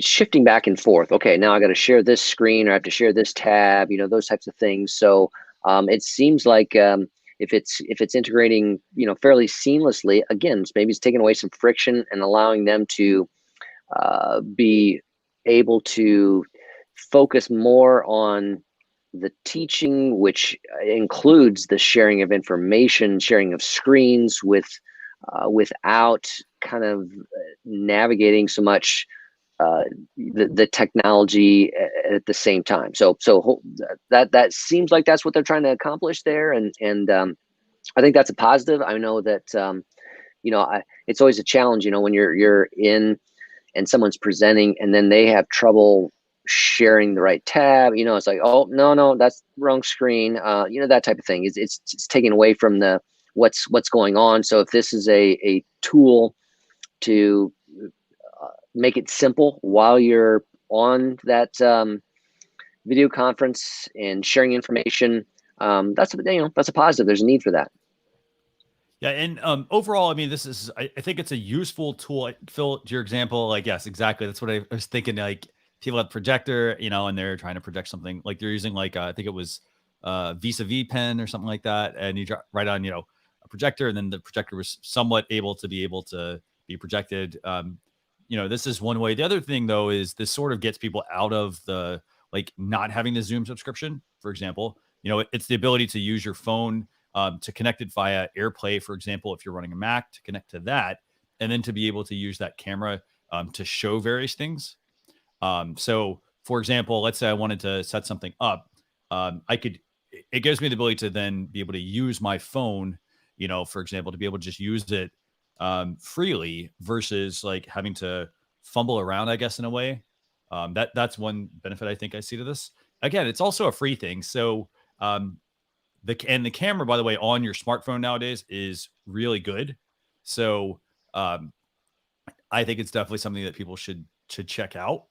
shifting back and forth. Okay, now I got to share this screen, or I have to share this tab, those types of things. So it seems like if it's integrating, fairly seamlessly, again, maybe it's taking away some friction and allowing them to be able to focus more on the teaching, which includes the sharing of information, sharing of screens without kind of navigating so much the technology at the same time. So that seems like that's what they're trying to accomplish there, and I think that's a positive. I know that it's always a challenge, when you're in and someone's presenting and then they have trouble sharing the right tab. It's like, oh no, that's the wrong screen. That type of thing. It's taking away from the what's going on. So if this is a tool to make it simple while you're on that video conference and sharing information, that's a positive. There's a need for that. Yeah, and overall, I mean, this is I think it's a useful tool. Phil, to your example, like, yes, exactly. That's what I was thinking. Like, people have projector, and they're trying to project something. Like, they're using I think it was Vis-a-Vis pen or something like that, and you write on a projector, and then the projector was somewhat able to be projected. This is one way. The other thing, though, is this sort of gets people out of the not having the Zoom subscription, for example. It's the ability to use your phone to connect it via AirPlay, for example, if you're running a Mac, to connect to that, and then to be able to use that camera to show various things. So, for example, let's say I wanted to set something up. It gives me the ability to then be able to use my phone, for example, to be able to just use it freely versus having to fumble around, I guess, in a way. That's one benefit I think I see to this. Again, it's also a free thing. So the camera, by the way, on your smartphone nowadays is really good. So I think it's definitely something that people should check out,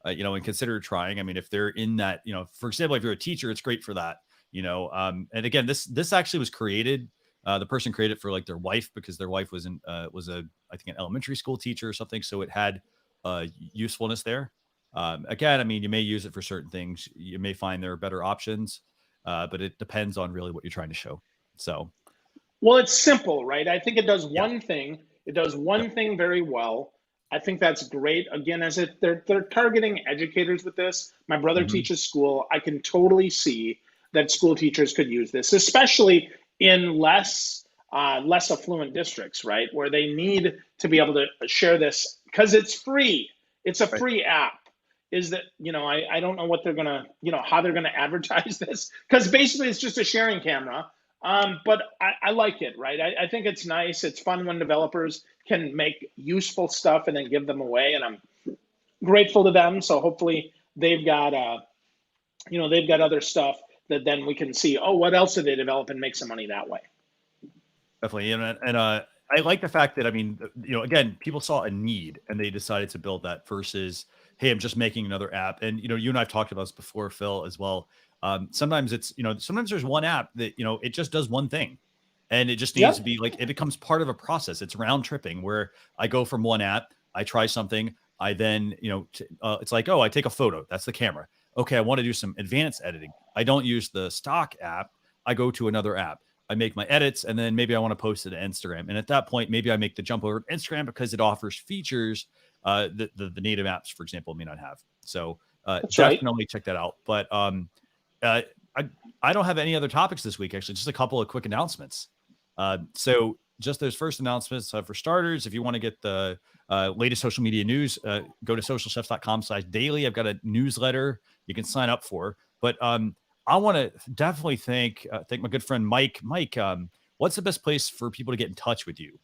and consider trying. I mean, if they're in that, for example, if you're a teacher, it's great for that, and again, this actually was created. The person created it for their wife, because their wife was I think an elementary school teacher or something. So it had usefulness there. Again, I mean, you may use it for certain things. You may find there are better options, but it depends on really what you're trying to show. So, well, it's simple, right? I think it does one thing. It does one thing very well. I think that's great. Again, as if they're targeting educators with this. My brother teaches school. I can totally see that school teachers could use this, especially in less less affluent districts, right, where they need to be able to share this because it's free. It's a free app. Is that, I don't know what they're going to, how they're going to advertise this, because basically it's just a sharing camera. But I like it, right? I think it's nice. It's fun when developers can make useful stuff and then give them away. And I'm grateful to them. So hopefully they've got, they've got other stuff that then we can see, oh, what else did they develop, and make some money that way. Definitely. And I like the fact that, I mean, again, people saw a need and they decided to build that versus, hey, I'm just making another app. And, you and I've talked about this before, Phil, as well. Sometimes it's, sometimes there's one app that, it just does one thing, and it just needs to be like, it becomes part of a process. It's round tripping where I go from one app, I try something, I then, it's like, oh, I take a photo. That's the camera. Okay, I want to do some advanced editing. I don't use the stock app. I go to another app. I make my edits, and then maybe I want to post it to Instagram. And at that point, maybe I make the jump over to Instagram because it offers features that the native apps, for example, may not have. So definitely check that out. But I don't have any other topics this week, actually, just a couple of quick announcements. So just those first announcements. For starters, if you want to get the latest social media news, go to socialchefs.com/daily. I've got a newsletter you can sign up for. But I want to definitely thank my good friend Mike. Mike, what's the best place for people to get in touch with you?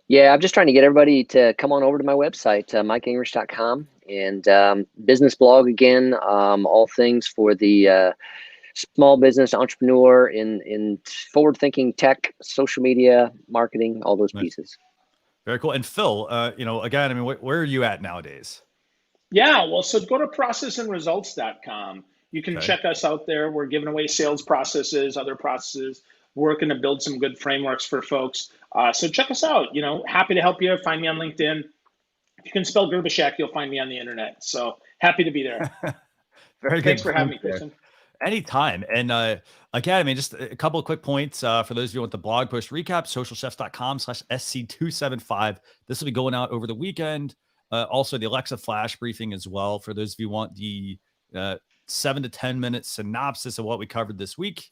Yeah, I'm just trying to get everybody to come on over to my website, MikeGingerich.com, and business blog again, all things for the small business entrepreneur in forward-thinking tech, social media, marketing, all those pieces. Very cool. And Phil, again, I mean, where are you at nowadays? Yeah, well, so go to processandresults.com. You can check us out there. We're giving away sales processes, other processes, working to build some good frameworks for folks. So check us out. Happy to help you. Find me on LinkedIn. If you can spell Gerbyshak, you'll find me on the internet. So happy to be there. Very good. Thanks for having me, Christian. Anytime. And again, I mean, just a couple of quick points for those of you who want the blog post recap, socialchefs.com/SC275. This will be going out over the weekend. Also, the Alexa flash briefing as well, for those of you who want the 7 to 10 minute synopsis of what we covered this week.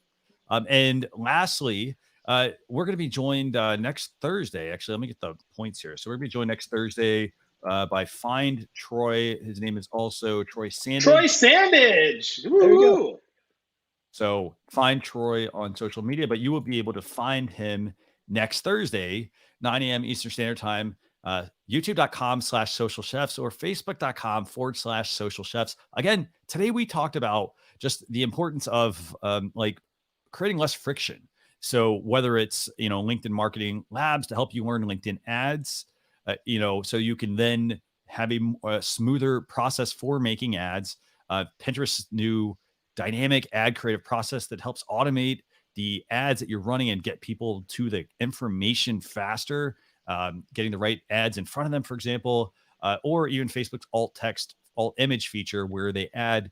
And lastly, we're going to be joined next Thursday. Actually, let me get the points here. So we're going to be joined next Thursday by Find Troy. His name is also Troy Sandage. Troy Sandage. There you go. So find Troy on social media, but you will be able to find him next Thursday, 9 a.m. Eastern Standard Time, youtube.com/socialchefs or facebook.com/socialchefs. Again, today we talked about just the importance of creating less friction. So whether it's, LinkedIn marketing labs to help you learn LinkedIn ads, so you can then have a smoother process for making ads, Pinterest's new dynamic ad creative process that helps automate the ads that you're running and get people to the information faster, getting the right ads in front of them, for example, or even Facebook's alt text, alt image feature where they add,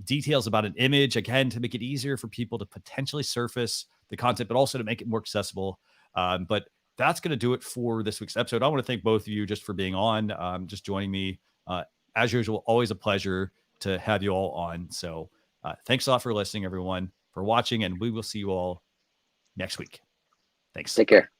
details about an image, again, to make it easier for people to potentially surface the content, but also to make it more accessible. But that's going to do it for this week's episode. I want to thank both of you just for being on, just joining me. As usual, always a pleasure to have you all on. So thanks a lot for listening, everyone, for watching, and we will see you all next week. Thanks. Take care.